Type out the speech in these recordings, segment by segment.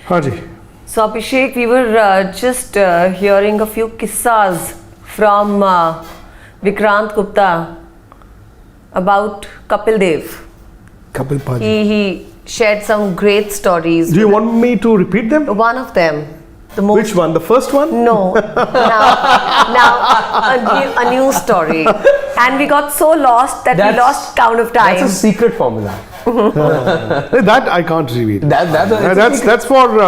Haji. So Abhishek, we were just hearing a few kissas from Vikrant Gupta about Kapil Dev. Kapil Paji. He shared some great stories. Do you want me to repeat them? One of them. The most. Which one? The first one? No. now a new story. And we got so lost that we lost count of time. That's a secret formula. That I can't reveal. That's for.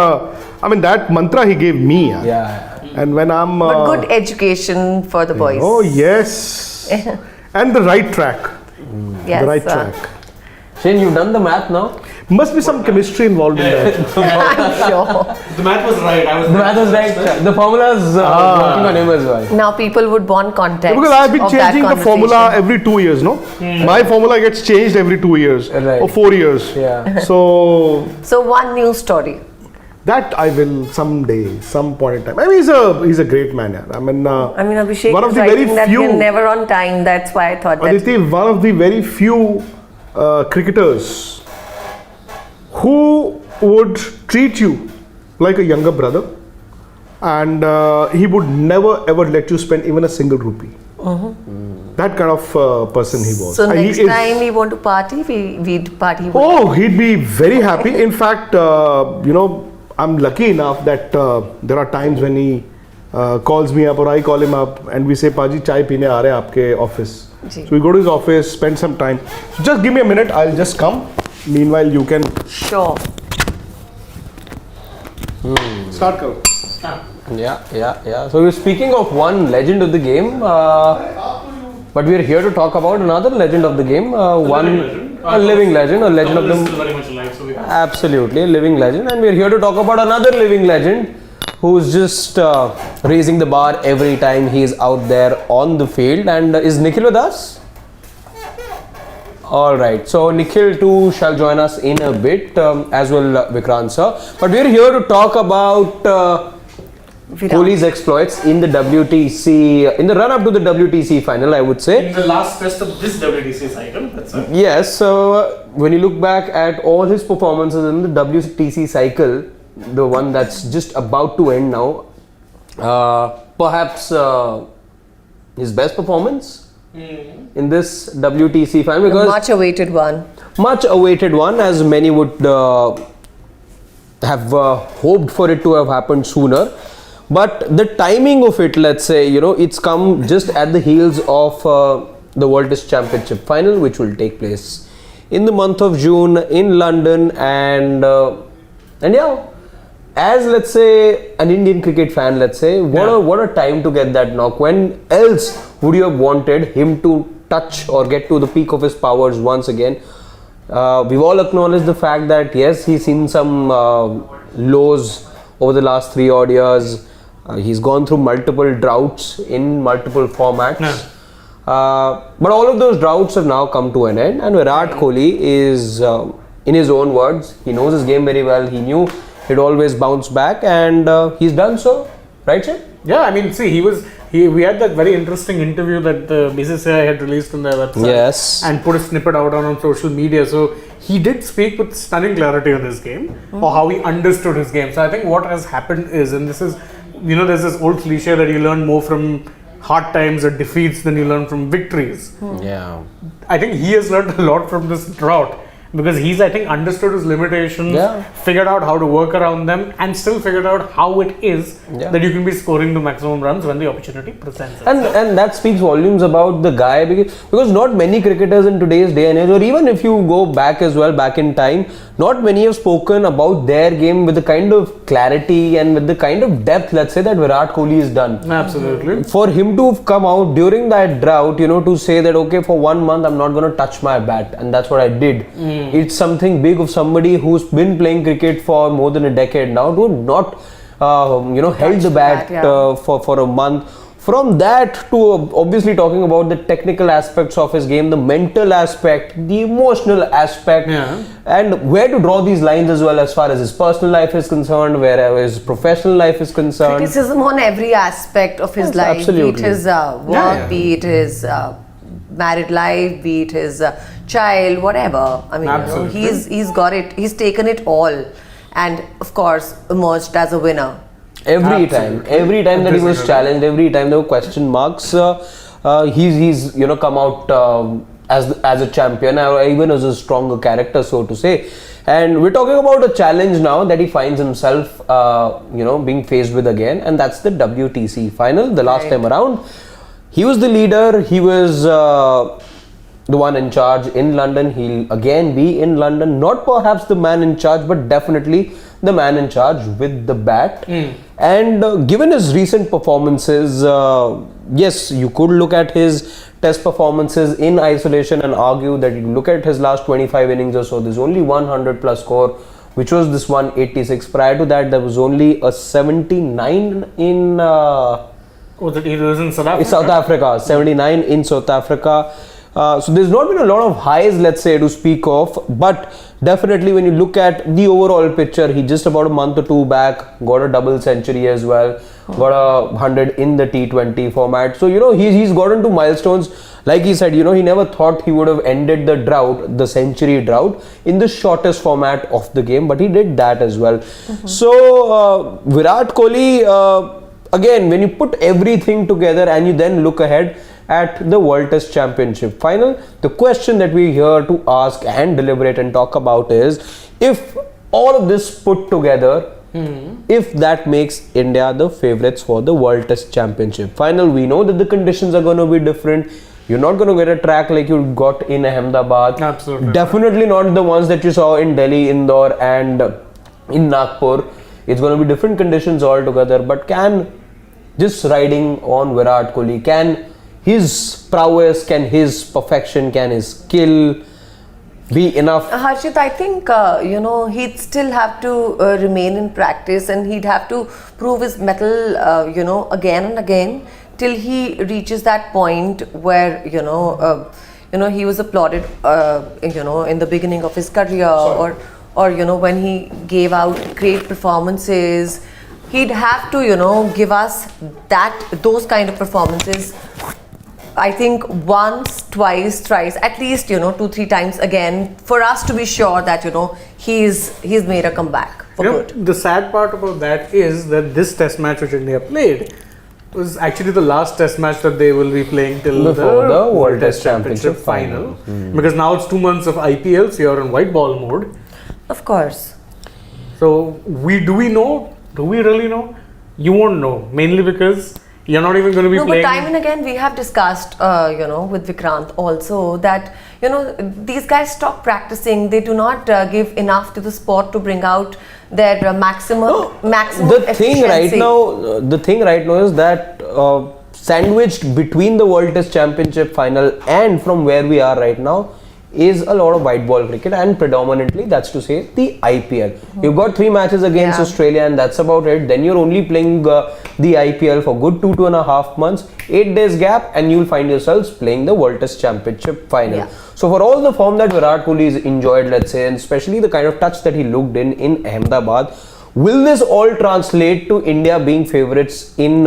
I mean, that mantra he gave me. Yeah. And when I'm. But good education for the boys. Oh yes. And the right track. Yes. The right track. Shane, you've done the math now? Must be some chemistry involved in that. I'm sure. The math was right. The math was right. The formula's working on him as well. Now people would want context. Because I've been of that changing the formula conversation. every 2 years, no? My formula gets changed every 2 years Right. or 4 years. Yeah. So So one new story. that I will someday, some point in time. I mean, he's a great man. Yeah. I mean, Abhishek one of is the very writing that few. we're never on time. That's why I thought that. Aditi, one of the very few cricketers who would treat you like a younger brother, and he would never ever let you spend even a single rupee. That kind of person he was. So He next is- time we want to party, we'd party. with Oh, he'd be very happy. In fact, I'm lucky enough that there are times when he calls me up or I call him up and we say, Paji, chai peene aa rahe aapke office. Ji. So we go to his office, spend some time. So just give me a minute, I'll just come. Meanwhile, you can Sure. start. Karo. Yeah. So we're speaking of one legend of the game, but we're here to talk about another legend of the game. A living legend, a legend of Kapil is the. still very much alive, so we have. Absolutely, a living legend, and we're here to talk about another living legend who's just raising the bar every time he's out there on the field. And is Nikhil with us? Alright, so Nikhil too shall join us in a bit, as well Vikrant sir. But we're here to talk about Kohli's exploits in the WTC, in the run up to the WTC final, I would say. In the last test of this WTC cycle, that's it. Yes, so when you look back at all his performances in the WTC cycle, the one that's just about to end now, perhaps his best performance in this WTC final, The because much awaited one. much awaited one, as many would have hoped for it to have happened sooner. But the timing of it, let's say, it's come just at the heels of the World Test Championship final, which will take place in the month of June in London. And yeah, as let's say an Indian cricket fan, let's say, what a time to get that knock. When else would you have wanted him to touch or get to the peak of his powers once again? We've all acknowledged the fact that yes, he's seen some lows over the last 3 odd years. He's gone through multiple droughts in multiple formats. But all of those droughts have now come to an end, and Virat Kohli is, in his own words, he knows his game very well. He knew he'd always bounce back, and he's done so, right, Shane? Yeah, I mean, see, we had that very interesting interview that the BCCI had released on their website. Yes. And put a snippet out on social media. So he did speak with stunning clarity on his game, or how he understood his game. So I think what has happened is, and this is, there's this old cliche that you learn more from hard times or defeats than you learn from victories. Yeah. I think he has learned a lot from this drought, because he's, I think, understood his limitations, figured out how to work around them, and still figured out how it is that you can be scoring the maximum runs when the opportunity presents itself. And that speaks volumes about the guy, because not many cricketers in today's day and age, or even if you go back as well, back in time, not many have spoken about their game with the kind of clarity and with the kind of depth, let's say, that Virat Kohli has done. Absolutely. For him to have come out during that drought, to say that, okay, for 1 month I'm not going to touch my bat, and that's what I did. It's something big of somebody who's been playing cricket for more than a decade now, to not, held the bat for a month. From that to obviously talking about the technical aspects of his game, the mental aspect, the emotional aspect, and where to draw these lines as well, as far as his personal life is concerned, where his professional life is concerned. Criticism on every aspect of his life, absolutely. be it his work, be it his married life, be it his child, whatever. I mean, he's got it. He's taken it all. and of course emerged as a winner. Every Absolutely. time that he was Absolutely. challenged, every time there were question marks, he's come out as a champion, or even as a stronger character, so to say. And we're talking about a challenge now that he finds himself being faced with again, and that's the WTC final. The last Right. time around, he was the leader, he was the one in charge in London. He'll again be in London, not perhaps the man in charge, but definitely the man in charge with the bat. And given his recent performances, yes, you could look at his test performances in isolation and argue that you look at his last 25 innings or so, there's only 100 plus score, which was this 186. Prior to that, there was only a 79 in Oh, that he was in South Africa. South Africa, 79 in South Africa. So there's not been a lot of highs, let's say, to speak of, but definitely when you look at the overall picture, he just about a month or two back got a double century as well, got a 100 in the T20 format. So he's gotten to milestones. Like he said, he never thought he would have ended the drought, the century drought, in the shortest format of the game, but he did that as well. So Virat Kohli, again, when you put everything together and you then look ahead at the World Test Championship final, the question that we're here to ask and deliberate and talk about is, if all of this put together, if that makes India the favourites for the World Test Championship final. We know that the conditions are going to be different. You're not going to get a track like you got in Ahmedabad. Absolutely. Definitely not the ones that you saw in Delhi, Indore and in Nagpur. It's going to be different conditions altogether. But can just riding on Virat Kohli, can his prowess, can his perfection, can his skill be enough? Harshit, I think he'd still have to remain in practice, and he'd have to prove his mettle again and again till he reaches that point where he was applauded in the beginning of his career, or when he gave out great performances. He'd have to give us those kind of performances, I think once, twice, thrice, at least 2-3 times again, for us to be sure that he's made a comeback for good. The sad part about that is that this test match which India played was actually the last test match that they will be playing till Before the the World Test Championship final. Because now it's 2 months of IPL, so you're in white ball mode. Of course. So do we know? Do we really know? You won't know, mainly because you're not even going to be No, playing. but time and again we have discussed, with Vikrant also that, these guys stop practicing. They do not give enough to the sport to bring out their maximum The thing right now is that sandwiched between the World Test Championship final and from where we are right now is a lot of white ball cricket, and predominantly that's to say the IPL. You've got 3 matches against Yeah. Australia and that's about it. Then you're only playing the IPL for good 2.5 months, 8 days gap, and you'll find yourselves playing the World Test Championship final. Yeah. So for all the form that Virat Kohli has enjoyed, let's say, and especially the kind of touch that he looked in Ahmedabad, will this all translate to India being favourites in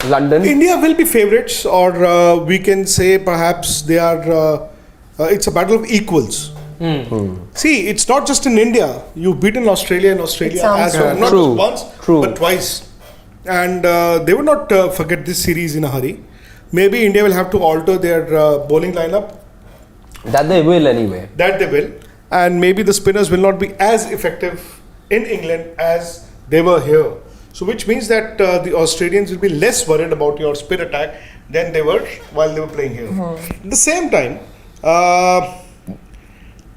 London? India will be favourites, or we can say perhaps they are. It's a battle of equals. See, it's not just in India. You've beaten Australia in Australia It sounds as well. Not True. just once, True. but twice. And they will not forget this series in a hurry. Maybe India will have to alter their bowling lineup. That they will anyway. That they will. And maybe the spinners will not be as effective in England as they were here. So which means that the Australians will be less worried about your spin attack than they were while they were playing here. At the same time,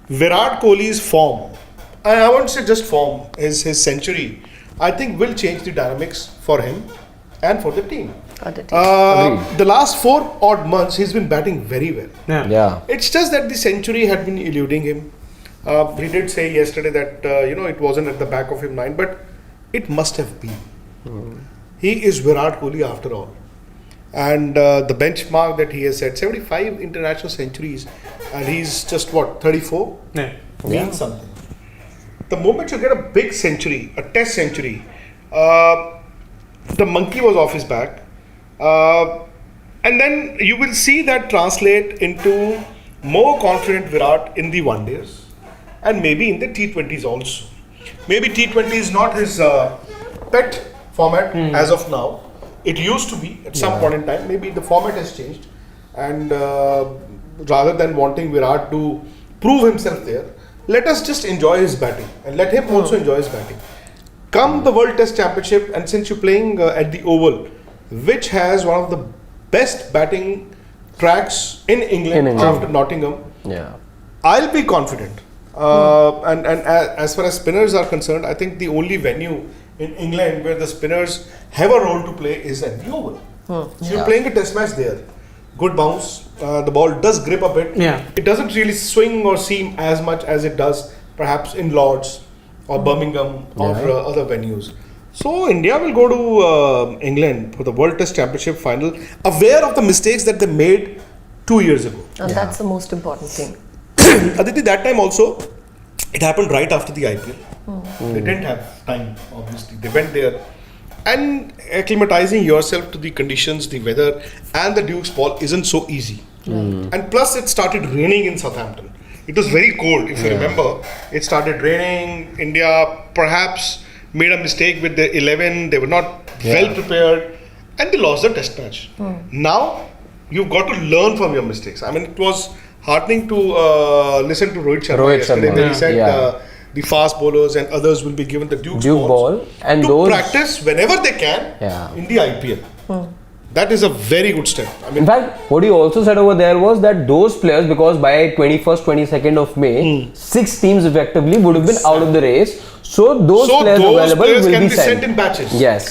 Virat Kohli's form, and I won't say just form, his century, I think will change the dynamics for him and for the team. Agreed. The last 4 odd months, he's been batting very well. Yeah. It's just that the century had been eluding him. He did say yesterday that it wasn't at the back of his mind, but it must have been. He is Virat Kohli after all. And the benchmark that he has set, 75 international centuries, and he's just 34? Yeah. Means something. The moment you get a big century, a test century, the monkey was off his back, and then you will see that translate into more confident Virat in the one days and maybe in the T20s also. Maybe T20 is not his pet format as of now. It used to be at some point in time. Maybe the format has changed, and rather than wanting Virat to prove himself there, let us just enjoy his batting and let him also enjoy his batting. Come the World Test Championship, and since you're playing at the Oval, which has one of the best batting tracks in England, after Nottingham, I'll be confident. And as far as spinners are concerned, I think the only venue in England where the spinners have a role to play is at the Oval. So you're playing a test match there. Good bounce. The ball does grip a bit. It doesn't really swing or seam as much as it does perhaps in Lord's or Birmingham or other venues. So India will go to England for the World Test Championship final, aware of the mistakes that they made 2 years ago. And that's the most important thing. Aditi, that time also, it happened right after the IPL. They didn't have time, obviously. They went there, and acclimatizing yourself to the conditions, the weather, and the Duke's ball isn't so easy. And plus, it started raining in Southampton. It was very cold, if you remember. It started raining. India perhaps made a mistake with their 11. They were not well prepared, and they lost the test match. Now, you've got to learn from your mistakes. I mean, it was heartening to listen to Rohit Sharma yesterday. When he said the fast bowlers and others will be given the Duke ball and to practice whenever they can in the IPL. That is a very good step. I mean, in fact, what he also said over there was that those players, because by 21st, 22nd of May, 6 teams effectively would have been out of the race. So those players available will can be be sent in batches. Yes.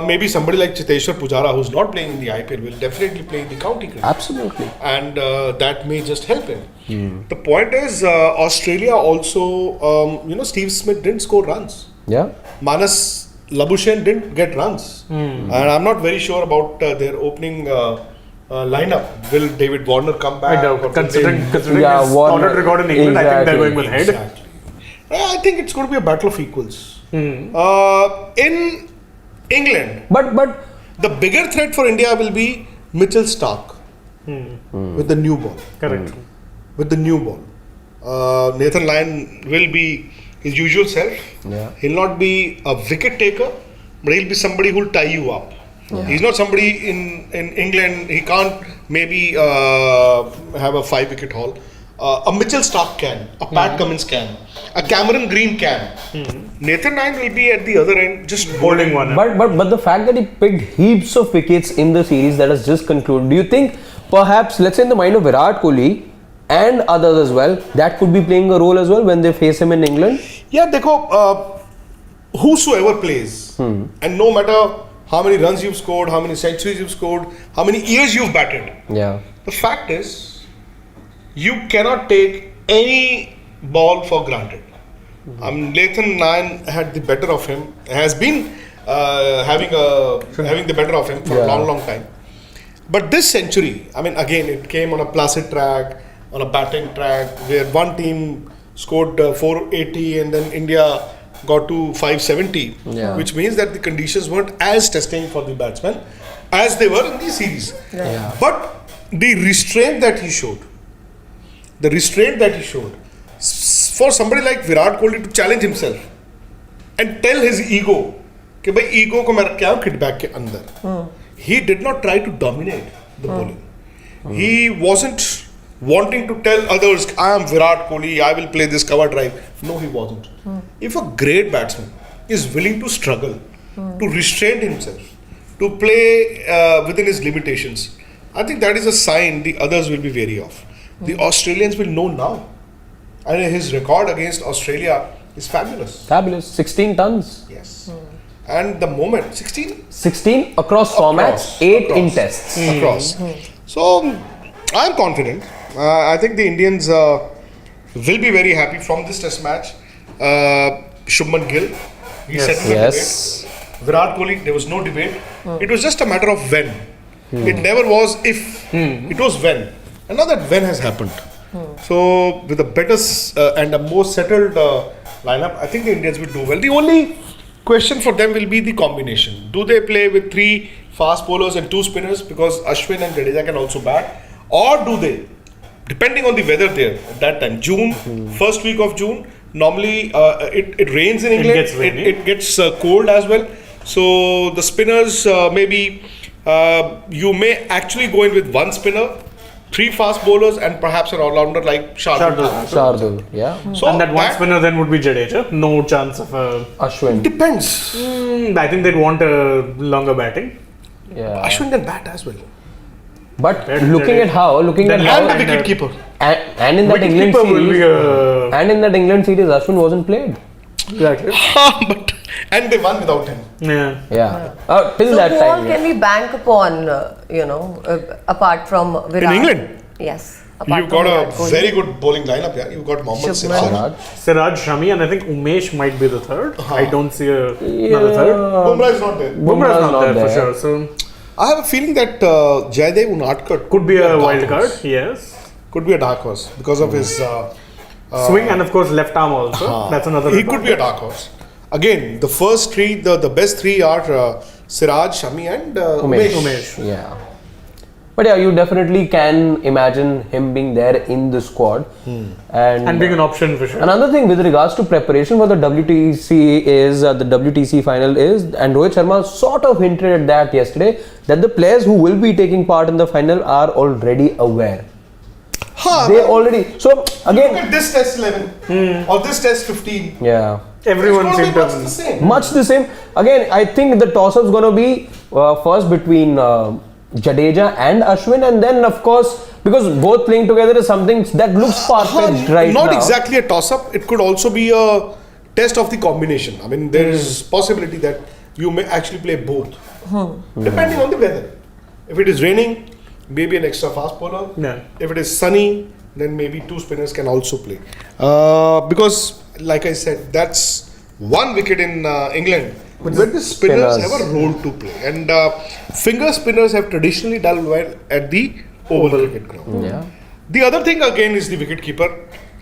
Maybe somebody like Chiteshwar Pujara, who's not playing in the IPL, will definitely play in the county cricket. Absolutely. And that may just help him. The point is, Australia also, Steve Smith didn't score runs. Manas Labuschagne didn't get runs. And I'm not very sure about their opening lineup. Will David Warner come back? Considering his solid record in England, I think they're going with head. Exactly. I think it's going to be a battle of equals. In England, but the bigger threat for India will be Mitchell Starc with the new ball. Correct. With the new ball. Nathan Lyon will be his usual self. He'll not be a wicket taker, but he'll be somebody who'll tie you up. He's not somebody in England, he can't maybe have a 5-wicket haul. A Mitchell Starc can, a Pat Cummins can, a Cameron Green can. Nathan Lyon will be at the other end, just holding one. But the fact that he picked heaps of wickets in the series that has just concluded, do you think perhaps, let's say in the mind of Virat Kohli and others as well, that could be playing a role as well when they face him in England? Yeah, dekho, whosoever plays, and no matter how many runs you've scored, how many centuries you've scored, how many years you've batted, the fact is, you cannot take any ball for granted. Nathan Lyon had the better of him, has been having the better of him for a long time. But this century, I mean, again, it came on a placid track, on a batting track, where one team scored 480 and then India got to 570, which means that the conditions weren't as testing for the batsman as they were in the series. But the restraint that he showed, for somebody like Virat Kohli to challenge himself and tell his ego, कि भाई ego को मैं रखा हूँ kit bag के अंदर. He did not try to dominate the bowling. He wasn't wanting to tell others, I am Virat Kohli, I will play this cover drive. No, he wasn't. If a great batsman is willing to struggle, to restrain himself, to play within his limitations, I think that is a sign the others will be wary of. The Australians will know now. And his record against Australia is fabulous. 16 tons. Yes. And the moment, 16? 16 across formats, 8 in tests. Across. So, I'm confident. I think the Indians will be very happy from this test match. Shubman Gill, he said no debate. Virat Kohli, there was no debate. It was just a matter of when. It never was if, it was when. And now that when has happened. So, with a better and a more settled lineup, I think the Indians will do well. The only question for them will be the combination. Do they play with 3 fast bowlers and 2 spinners because Ashwin and Jadeja can also bat? Or do they depending on the weather there at that time, June, first week of June, normally it rains in England. gets rainy. It gets cold as well. So the spinners maybe you may actually go in with one spinner, 3 fast bowlers, and perhaps an all-rounder like Shardul. Shardul, yeah. So and that one spinner then would be Jadeja. No chance of Ashwin. depends. I think they'd want a longer batting. Yeah. Ashwin can bat as well. But Better looking Jadeja. at how, looking at Then how, And the and, wicket keeper. and in that England Wicketkeeper will be series, and in that England series, Ashwin wasn't played. exactly. But and they won without him. Yeah. Yeah. Till So that who all time. can we bank upon, apart from Virat? In England, Yes. Apart you've from got a Virat Kohli. very good bowling lineup here. You've got Mohammad Shubman. Siraj. Siraj. Siraj, Shami, and I think Umesh might be the third. I don't see another third. Bumrah is not there. Bumrah's not there for sure. So I have a feeling that Jaydev Unadkat could be a dark wild card. horse. Yes. Could be a dark horse because of his Swing and of course left arm also. That's another. He could be a dark horse. Again, the first three, the best three are Siraj, Shami, and Umesh. Yeah. But yeah, you definitely can imagine him being there in the squad. And being an option for sure. Another thing with regards to preparation for the WTC is the WTC final is, and Rohit Sharma sort of hinted at that yesterday, that the players who will be taking part in the final are already aware. They already. So Look again, at this test 11 or this test 15. yeah. Everyone It's seemed gonna be much the to. same. Much the same. Again, I think the toss-up's going to be first between Jadeja and Ashwin, and then of course, because both playing together is something that looks far-fetched right Not now. exactly a toss-up. It could also be a test of the combination. I mean, there is possibility that you may actually play both, depending on the weather. If it is raining, maybe an extra fast bowler. Yeah. If it is sunny, then maybe 2 spinners can also play. Because, like I said, that's 1 wicket in England where the spinners Spinners. have a role to play. And finger spinners have traditionally done well at the oval cricket ground. Yeah. The other thing again is the wicket keeper.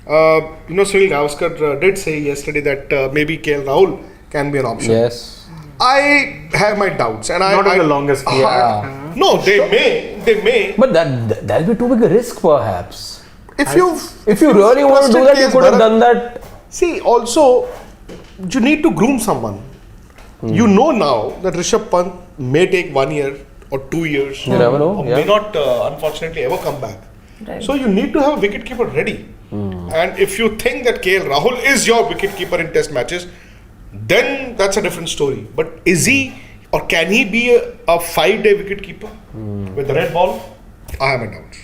Sunil Gavaskar did say yesterday that maybe KL Rahul can be an option. Yes. I have my doubts, and Not in the longest. Yeah. No, they may. But that'll be too big a risk, perhaps. If you really want to do that, you trusted could have Bharat- done that. See, also, you need to groom someone. You know now that Rishabh Pant may take 1 year or 2 years. You never know, Or yeah. may not, unfortunately, ever come back. Right. So you need to have a wicketkeeper ready. And if you think that KL Rahul is your wicketkeeper in test matches, then that's a different story. But is he or can he be a 5-day wicketkeeper with the red ball? I have my doubts.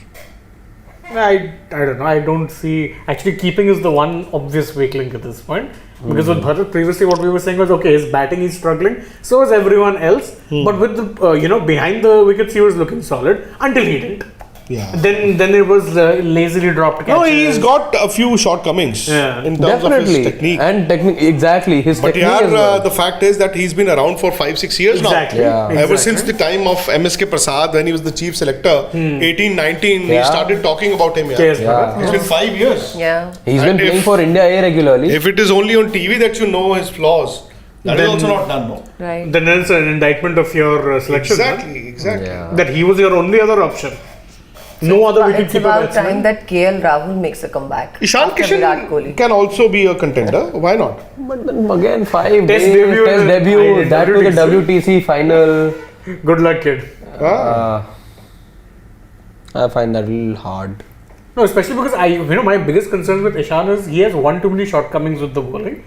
I don't know. I don't see. Actually, keeping is the one obvious weak link at this point. Because with Bharat, previously what we were saying was okay, his batting is struggling, so is everyone else. But with the behind the wickets, he was looking solid until he didn't. Yeah. Then it was lazily dropped catches. No, he's got a few shortcomings Yeah. in terms Definitely. of his technique. And exactly. His But technique yeah, as well. the fact is that he's been around for 5-6 years Exactly. Yeah. now. Ever Exactly. since the time of MSK Prasad, when he was the chief selector, 18-19, he Yeah. started talking about him. KS Yeah. Bharat. It's been 5 years. Yeah. He's And been playing if- for India A regularly. If it is only on TV that you know his flaws, that is Then- also not done, no? Right. Then it's an indictment of your selection. huh? Exactly. Yeah. That he was your only other option. No other It's wicketkeeper about time batsman. that KL Rahul makes a comeback. Ishan after Virat Kishan Kohli. can also be a contender. Why not? But then again, 5 Test days, debut test in- debut, in that to the WTC final. Good luck, kid. I find that a little hard. No, especially because my biggest concern with Ishan is he has one too many shortcomings with the bowling.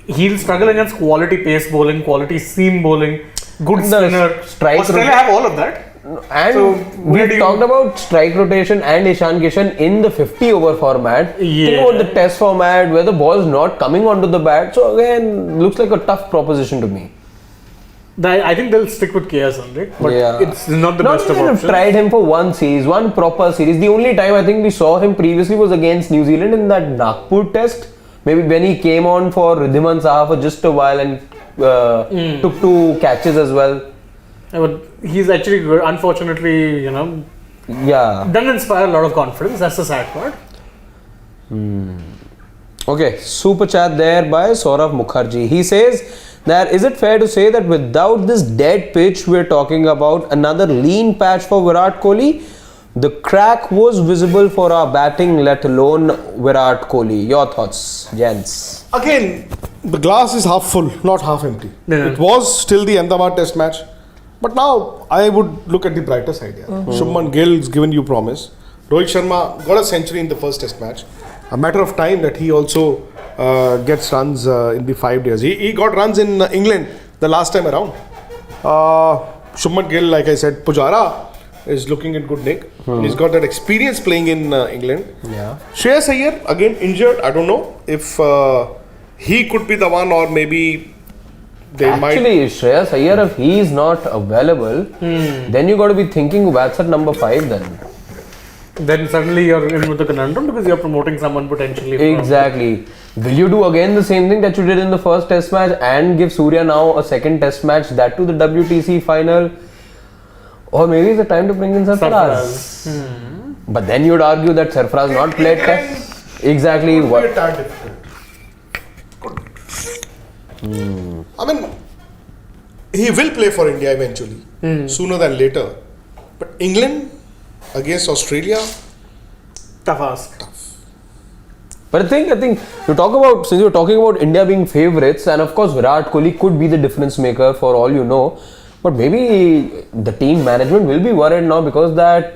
He'll struggle against quality pace bowling, quality seam bowling, good The spinner. strike Australia have all of that. And So, where we do you- talked about strike rotation and Ishan Kishan in the 50 over format. Think Yeah. about the test format where the ball is not coming onto the bat. So again, looks like a tough proposition to me. I think they'll stick with KS only, but Yeah. it's not the best of even have options. tried him for one series, one proper series. The only time I think we saw him previously was against New Zealand in that Nagpur test. Maybe when he came on for Riddhiman Saha for just a while and took 2 catches as well. Yeah, but he's actually good. Unfortunately, Yeah. doesn't inspire a lot of confidence. That's the sad part. Okay, super chat there by Saurav Mukherjee. He says that is it fair to say that without this dead pitch we're talking about another lean patch for Virat Kohli? The crack was visible for our batting, let alone Virat Kohli. Your thoughts, gents? Again, the glass is half full, not half empty. Yeah. It was still the Ahmedabad Test match, but now I would look at the brighter side here. Shubman Gill's given you promise. Rohit Sharma got a century in the first Test match. A matter of time that he also gets runs in the 5 days. He got runs in England the last time around. Shubman Gill, like I said, Pujara is looking in good nick. He's got that experience playing in England. Yeah. Shreyas Iyer, again injured. I don't know if he could be the one, or maybe they might. Actually, Shreyas Iyer, if he is not available, then you got to be thinking who bats at number 5 then. Then suddenly you're in with the conundrum because you're promoting someone potentially. From Exactly. Will you do again the same thing that you did in the first Test match and give Surya now a second Test match, that to the WTC final? Or maybe it's the time to bring in Sarfaraz. But then you'd argue that Sarfaraz not played Test. Exactly. Could What? be a tad difficult. I mean, he will play for India eventually, sooner than later. But England against Australia, tough ask. But I think you talk about, since you're talking about India being favourites, and of course Virat Kohli could be the difference maker for all you know, but maybe the team management will be worried now because that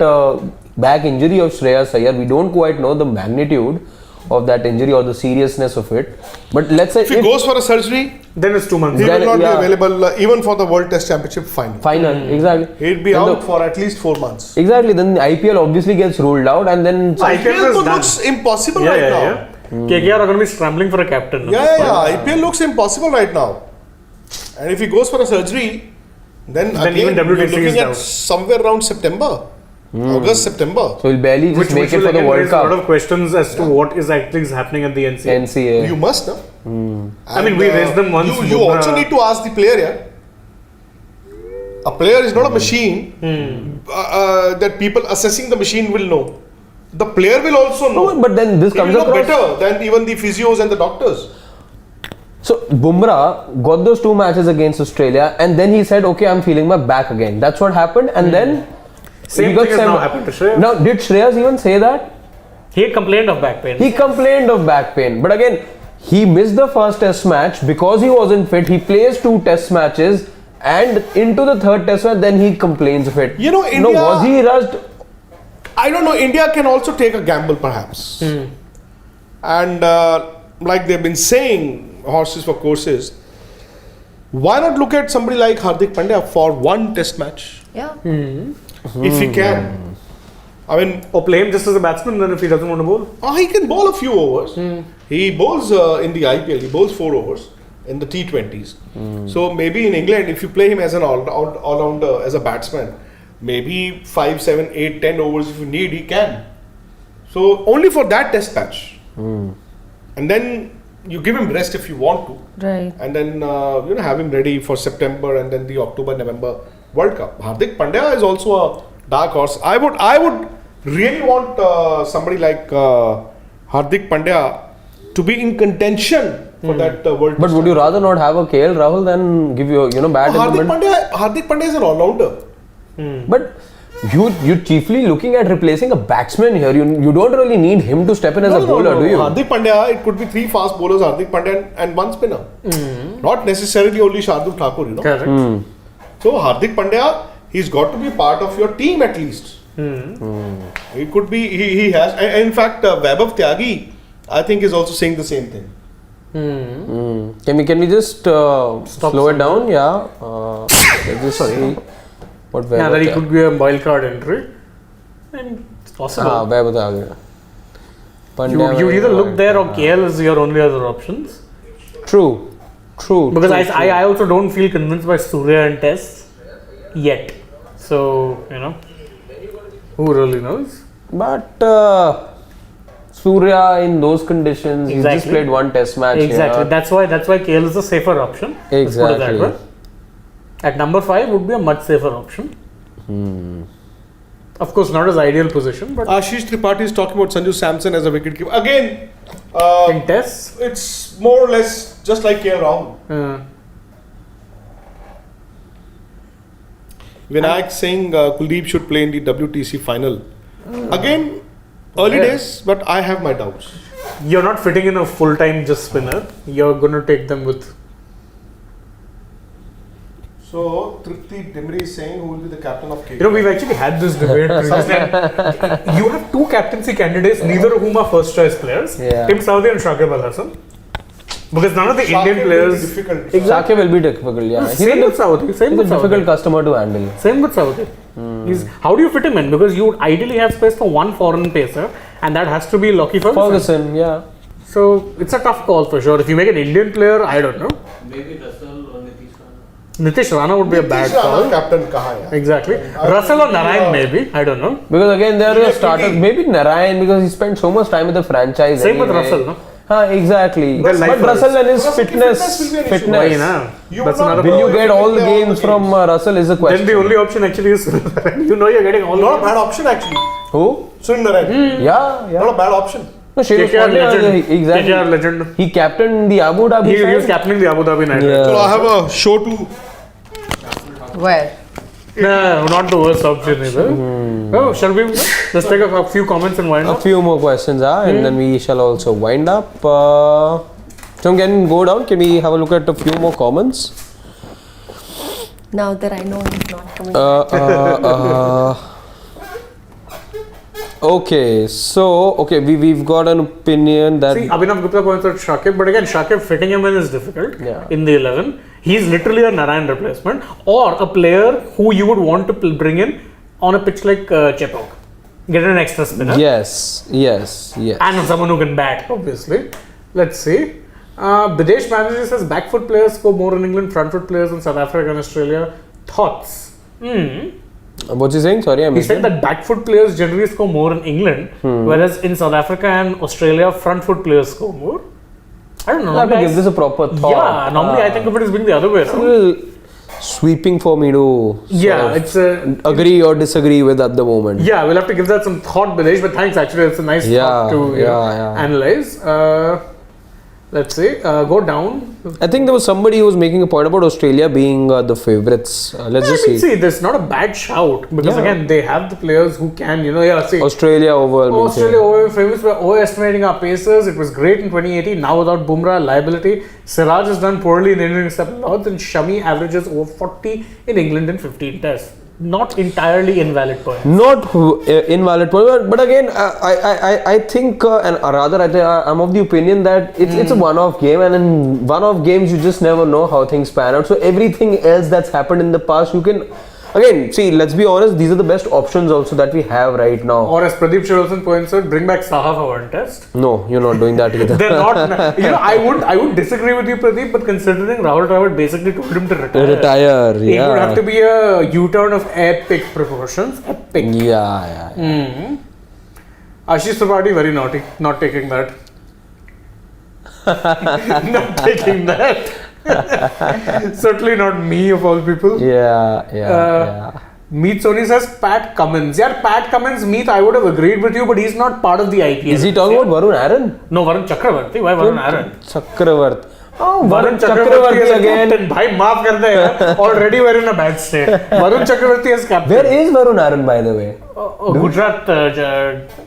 back injury of Shreyas Iyer, we don't quite know the magnitude of that injury or the seriousness of it. But let's say if he goes for a surgery, Then it's 2 months. he Then- will not yeah. be available even for the World Test Championship final. exactly. He'll be Then out the- for at least 4 months. Exactly, then the IPL obviously gets ruled out, and then IPL is done. looks impossible Yeah, right yeah, now. yeah. KKR are going to be scrambling for a captain. Yeah. IPL looks impossible right now. And if he goes for a surgery, then again, even you're WTC is looking down. at somewhere around September, August, September. so he'll barely just Which make it will for the again World raise a lot Cup. of questions as to what is actually happening at the NCA. NCA. You must, no? I mean, we raised them once. You Bumrah- also need to ask the player, yeah? A player is not a machine that people assessing the machine will know. The player will also know. No, but then this He will comes know across. better than even the physios and the doctors. So Bumrah got those 2 matches against Australia, and then he said, "Okay, I'm feeling my back again." That's what happened, and then Same he got thing has now happened to Shreyas. Now, did Shreyas even say that? He complained of back pain. He complained of back pain, but again, he missed the first Test match because he wasn't fit. He plays 2 Test matches, and into the 3rd Test match, then he complains of it. You know, India- No, was he rushed? I don't know. India can also take a gamble, perhaps. And like they've been saying, horses for courses. Why not look at somebody like Hardik Pandya for 1 Test match, Yeah. if he can? I mean, Or play him just as a batsman then if he doesn't want to bowl. he can bowl a few overs. He bowls in the IPL. He bowls 4 overs in the T20s. So maybe in England, if you play him as an all-rounder, as a batsman, maybe 5, 7, 8, 10 overs if you need, he can. So only for that Test match. And then you give him rest if you want to. Right. And then have him ready for September and then the October-November World Cup. Hardik Pandya is also a dark horse. I would really want somebody like Hardik Pandya to be in contention for that World But Test. would you rather not have a KL Rahul than give you bat in the middle? Hardik Pandya is an all-rounder. But you're chiefly looking at replacing a batsman here. You don't really need him to step in as a bowler, do you? Hardik Pandya, it could be 3 fast bowlers, Hardik Pandya and 1 spinner. Not necessarily only Shardul Thakur, Correct. So Hardik Pandya, he's got to be part of your team at least. He could be, he has, and in fact, Vaibhav Tyagi, I think is also saying the same thing. Can we just slow it down? Yeah. Let's just see what Yeah, that he could be a wild card entry. And it's possible. Vaibhav आ गया. Pandya You either Vaibhav. look there or KL is your only other options. True. Because I also don't feel convinced by Surya and Test yet. So, who really knows? But Surya in those conditions, he just Exactly. played 1 Test match. Exactly. Here. That's why KL is a safer option. Let's put it that Exactly. way. At number 5 would be a much safer option. Of course, not his ideal position, but Ashish Tripathi is talking about Sanju Samson as a wicketkeeper. Again, in Tests, it's more or less just like KL Rahul. Vinayak saying Kuldeep should play in the WTC final. Again, early days, but I have my doubts. You're not fitting in a full-time just spinner. You're going to take them with. So, Tripti Dimri is saying who will be the captain of KKR? You know, we've actually had this debate previously. And you have two captaincy candidates, neither of whom are first-choice players. Yeah. Tim Southee and Shakib Al Hasan. Because none of the Indian players. Shakib will be difficult, yeah. Same with Southee. Same He's with a difficult Southee. customer to handle. Same with Southee. How do you fit him in? Because you would ideally have space for one foreign pacer, and that has to be Lockie Ferguson, yeah. So it's a tough call for sure. If you make an Indian player, I don't know. Maybe Russell or Nitish Rana. Nitish Rana would be a bad call. Captain kaha hai? Exactly. Russell or Narayan maybe. I don't know. Because again, there are starters. Maybe Narayan because he spent so much time with the franchise. Same with anyway. Russell, no? Exactly. Well, But life Russell and his Russell fitness. will be an issue. Why, Fitness. na? That's another Will you If get you all play the all games the from games. Russell is a question. Then the only option actually is you know you're getting all Not a bad option actually. Who? Sunil Narayan. Yeah. Not a bad option. No, Sheamus KKR Pandya, legend. exactly. KKR legend. He captained the Abu Dhabi He side. was captaining the Abu Dhabi Night Yeah. Riders. So I have a show to. Where? No, not the worst option either. Oh, shall we? Let's take a few comments and wind A up. few more questions, and then we shall also wind up. So can go down. Can we have a look at a few more comments? Now that I know he's not coming. Okay, so we've got an opinion that See, Abhinav Gupta points out Shakib, but again, Shakib fitting him in is difficult Yeah. in the 11. He's literally a Narayan replacement or a player who you would want to bring in on a pitch like Chepauk. Get an extra spinner. yes. And someone who can bat, obviously. Let's see. Bidesh Manager says back foot players score more in England, front foot players in South Africa and Australia. Thoughts? What's he saying? Sorry, I He missed said it. that back foot players generally score more in England, whereas in South Africa and Australia, front foot players score more. I don't know. I have to normally give this a proper thought. Yeah, normally I think of it as being the other way It's a around. little sweeping for me to Yeah, it's a. agree or disagree with at the moment. Yeah, we'll have to give that some thought, Bidesh, but thanks actually, it's a nice thought to analyze. Let's see, go down. I think there was somebody who was making a point about Australia being the favourites. Let's just see. There's not a bad shout because again, they have the players who can, see. Australia overall. Australia over famous for overestimating our pacers. It was great in 2018. Now without Bumrah, liability. Siraj has done poorly in Indian except Lords, and Shami averages over 40 in England in 15 tests. Not entirely invalid point. Not invalid point, but again, I think, and rather, I'm of the opinion that it's a one-off game, and in one-off games, you just never know how things pan out. So everything else that's happened in the past, you can, again, see, let's be honest, these are the best options also that we have right now. Or as Pradeep Sharolson points out, bring back Saha for one test. No, you're not doing that either. They're not. I would disagree with you, Pradeep, but considering Rahul Dravid basically told him to retire. Yeah. It would have to be a U-turn of epic proportions. Epic. Yeah. Ashish Tripathi, very naughty, not taking that. Not taking that. Certainly not me of all people. Yeah. Meet Sony says Pat Cummins. Yeah, Pat Cummins, Meet, I would have agreed with you, but he's not part of the IPL. Is he talking about Varun Aaron? No, Varun Chakravarti. Why Varun Aaron? Chakravarti. Oh, Varun Chakravarti as again. Bhai, maaf kar de. Already we're in a bad state. Varun Chakravarti as captain. Where is Varun Aaron, by the way? Gujarat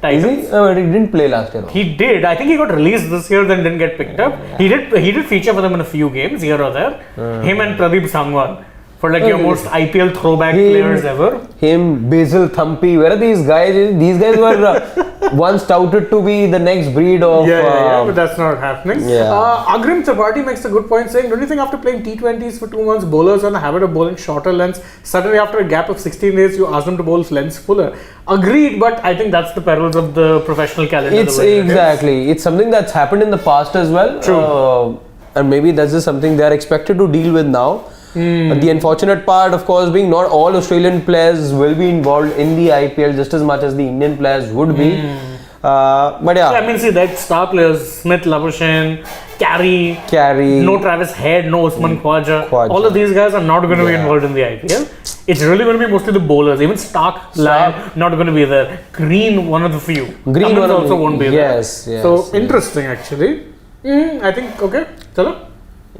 Titans. Is he? No, he didn't play last year. He did. I think he got released this year, then didn't get picked up. He did feature for them in a few games here or there. Him and Pradeep Sangwan for like your most IPL throwback players ever. Him, Basil Thampi. Where are these guys? These guys were once touted to be the next breed of. Yeah, but that's not happening. Yeah. Agrim Tripathi makes a good point saying, don't you think after playing T20s for 2 months, bowlers are in the habit of bowling shorter lengths? Suddenly after a gap of 16 days, you ask them to bowl lengths fuller. Agreed, but I think that's the perils of the professional calendar. It's exactly. It's something that's happened in the past as well. True. And maybe that's just something they are expected to deal with now. But the unfortunate part, of course, being not all Australian players will be involved in the IPL just as much as the Indian players would be. But yeah. I mean, see, that star players, Smith, Labuschagne, Carey, no Travis Head, no Usman Khwaja. All of these guys are not going to be involved in the IPL. It's really going to be mostly the bowlers. Even Stark, Lyon, not going to be there. Green, one of the few. Green Cummins also won't be there. Yes. So, interesting actually. I think, okay. Chalo?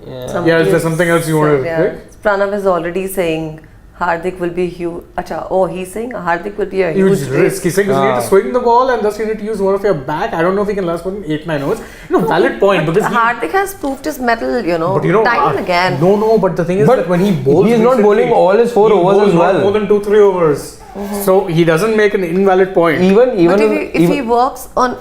Yeah, Is there something else you want to pick? Pranav is already saying Hardik will be huge. Acha, oh, he's saying Hardik will be a Huge huge risk. He's saying you need to swing the ball and thus you need to use one of your back. I don't know if he can last more than 8-9 overs. Valid point because Hardik has proved his mettle, but time and again. No, but the thing is But that when he bowls, he is not bowling all his 4 he overs bowls as not well. more than 2-3 overs. So he doesn't make an invalid point. Even But if he works on,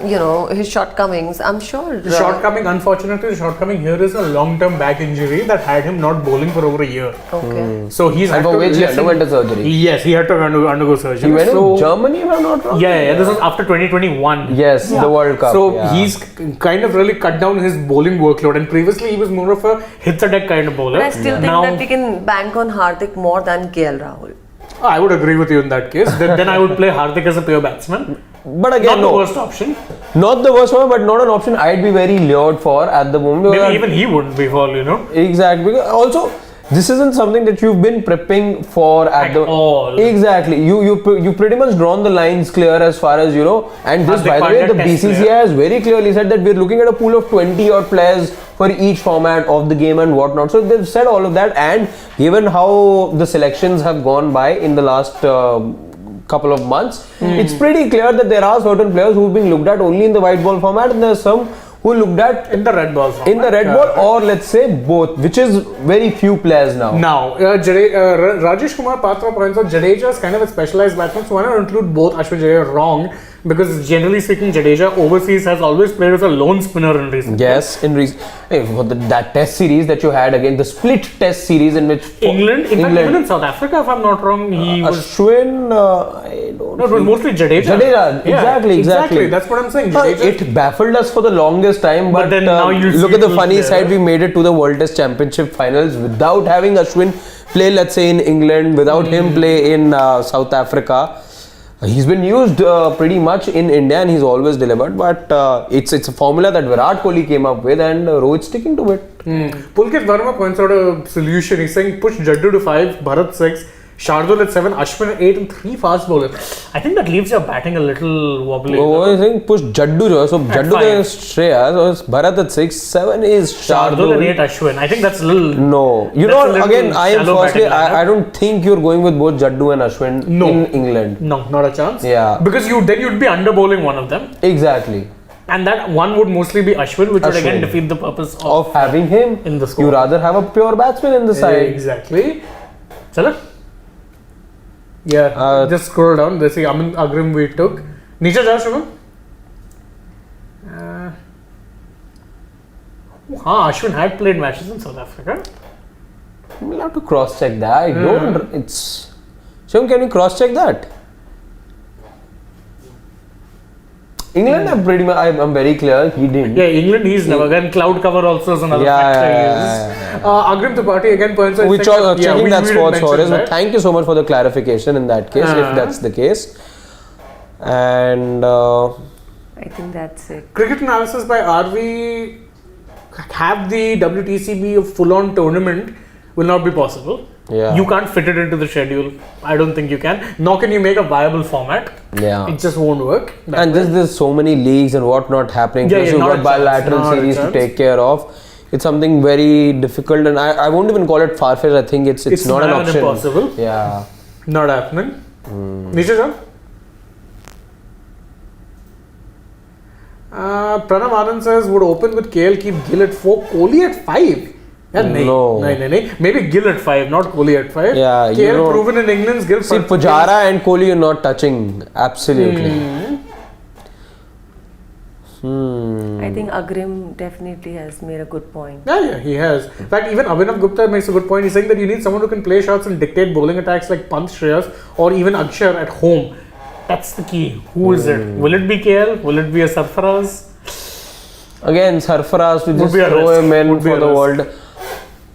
his shortcomings, I'm sure. The shortcoming, unfortunately, the shortcoming here is a long-term back injury that had him not bowling for over a year. Okay. So he's And had for to which he listen- underwent a surgery. Yes, he had to undergo surgery. He went so, to Germany, if I'm not wrong. yeah, this was after 2021. Yes, the World Cup. So yeah. he's kind of really cut down his bowling workload, and previously he was more of a hits a deck kind of bowler. But I still think Now, that we can bank on Hardik more than KL Rahul. I would agree with you in that case. Then I would play Hardik as a pure batsman. But again, Not the no. worst option. Not the worst one, but not an option I'd be very lured for at the moment. Maybe even he wouldn't be for, Exactly. Because also, this isn't something that you've been prepping for At all. Exactly. You pretty much drawn the lines clear as far as And this, Hardik by the way, Pandya the test BCCI player. has very clearly said that we're looking at a pool of 20 odd players for each format of the game and whatnot. So they've said all of that, and given how the selections have gone by in the last couple of months, it's pretty clear that there are certain players who've been looked at only in the white ball format, and there's some who looked at In the red ball format. in the red ball, or let's say both, which is very few players now. Now, Rajesh Kumar Patra points out Jadeja is kind of a specialized batsman, so why not include both? Ashwin Jadeja wrong, because generally speaking, Jadeja overseas has always played as a lone spinner in recent Yes, in for that test series that you had again, the split test series in which England, in fact, even in South Africa, if I'm not wrong, he was. Ashwin, I don't No, it was mostly Jadeja. Jadeja, Yeah, exactly. That's what I'm saying. Jadeja. It baffled us for the longest time, but, then now you look see at the who's funny there. side. We made it to the World Test Championship finals without having Ashwin play, let's say, in England, without him play in South Africa. He's been used pretty much in India, and he's always delivered. But it's a formula that Virat Kohli came up with, and Rohit's sticking to it. Pulkit Verma points out a solution. He's saying push Jaddu to 5, Bharat 6, Shardul at 7, Ashwin at 8, and 3 fast bowlers. I think that leaves your batting a little wobbly. What are you saying? Push Jaddu. So Jaddu five. is Shreya, so it's Bharat at 6, 7 is Shardul and Shardul. 8 Ashwin. I think that's a little. No, you That's a know, little again, I am shallow firstly, batting lineup. I don't think you're going with both Jaddu and Ashwin No. in England. No, not a chance. Yeah. Because you'd be under bowling one of them. Exactly. And that one would mostly be Ashwin, which would again Ashwin. defeat the purpose Of having him, in the squad. you rather have a pure batsman in the side. Exactly. Chalo? Yeah, just scroll down. Let's see, Amin Agrim we took. Nisha Jha, Shubham? Ashwin had played matches in South Africa. We'll have to cross check that. I don't. It's. Shivam, can we cross check that? England, I'm very clear he didn't. Yeah, England he's never. Again, cloud cover also is another factor he uses. Agrim Tripathi again points out. Which saying are that, checking that we did sports mention for us. that. But thank you so much for the clarification in that case, if that's the case. And I think that's it. Cricket analysis by RV have the WTC be a full-on tournament will not be possible. Yeah. You can't fit it into the schedule. I don't think you can. Nor can you make a viable format. yeah. It just won't work. And there's so many leagues and whatnot happening. Yeah, Plus yeah, you've not got a bilateral chance, not a series to chance. take care of. It's something very difficult, and I won't even call it far-fetched. I think it's not an option. Impossible. Yeah. Not happening. Nisha Jha? Pranav Anand says would open with KL, keep Gill at 4, Kohli at 5. Yeah, No. no. Maybe Gill at 5, not Kohli at 5. Yeah, you KL know- proven in England's Gill. See, Pujara and Kohli you're not touching. Absolutely. I think Agrim definitely has made a good point. Yeah, he has. In fact, even Abhinav Gupta makes a good point. He's saying that you need someone who can play shots and dictate bowling attacks like Pant, Shreyas, or even Akshar at home. That's the key. Who is it? Will it be KL? Will it be a Sarfaraz? Again, Sarfaraz to Would just be a throw risk. him in Would be for a the risk. world.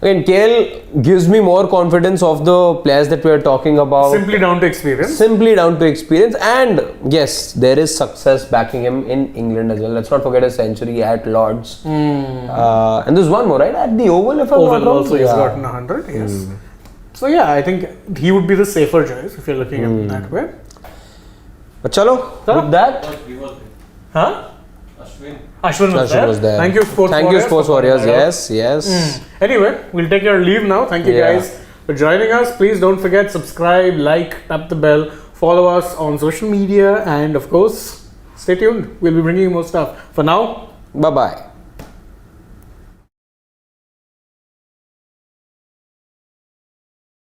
Again, KL gives me more confidence of the players that we are talking about. Simply down to experience. Simply down to experience, and yes, there is success backing him in England as well. Let's not forget a century at Lords. And there's one more, right? At the Oval, if I'm not Oval wrong. also he's gotten 100. Yes. So yeah, I think he would be the safer choice if you're looking at it that way. But chalo, with that, Huh? Ashwin. Ashwin was there. Thank you, Sports Thank Warriors. you, Sports for Warriors. pointing that out. Yes, yes. Anyway, we'll take your leave now. Thank you Yeah. guys. for joining us. Please don't forget, subscribe, like, tap the bell, follow us on social media, and of course, stay tuned. We'll be bringing you more stuff. For now, Bye bye.